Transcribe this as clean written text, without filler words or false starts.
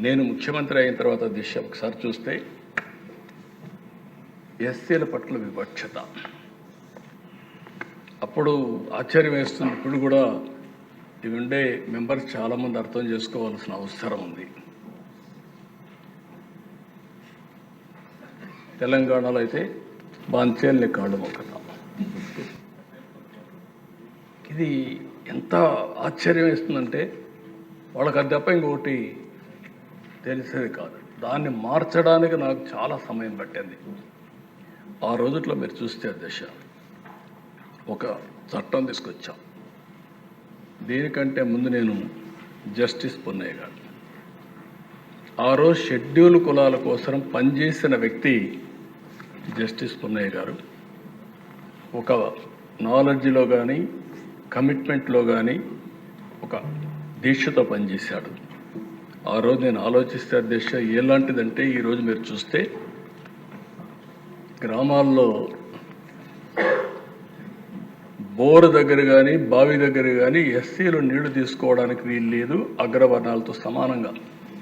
నేను ముఖ్యమంత్రి అయిన తర్వాత దిశ ఒకసారి చూస్తే ఎస్సీల పట్ల వివక్షత అప్పుడు ఆశ్చర్యం వేస్తుంది. ఇప్పుడు కూడా ఇవి ఉండే మెంబర్స్ చాలామంది అర్థం చేసుకోవాల్సిన అవసరం ఉంది. తెలంగాణలో అయితే బాంచేల్ని కాళ్ళు మొక్కతాం. ఇది ఎంత ఆశ్చర్యం వేస్తుందంటే వాళ్ళకి అది తప్ప ఇంకొకటి తెలిసేది కాదు. దాన్ని మార్చడానికి నాకు చాలా సమయం పట్టింది. ఆ రోజుల్లో మీరు చూస్తే దశ ఒక చట్టం తీసుకొచ్చాం. దీనికంటే ముందు నేను జస్టిస్ పొన్నయ్య గారు, ఆ రోజు షెడ్యూల్ కులాల కోసం పనిచేసిన వ్యక్తి జస్టిస్ పొన్నయ్య గారు. ఒక నాలెడ్జ్లో కానీ కమిట్మెంట్లో కానీ ఒక దీక్షతో పనిచేశాడు. ఆ రోజు నేను ఆలోచిస్తే దీక్ష ఎలాంటిదంటే ఈరోజు మీరు చూస్తే గ్రామాల్లో బోరు దగ్గర కానీ బావి దగ్గర కానీ ఎస్సీలు నీళ్లు తీసుకోవడానికి వీలు లేదు. అగ్రవర్ణాలతో సమానంగా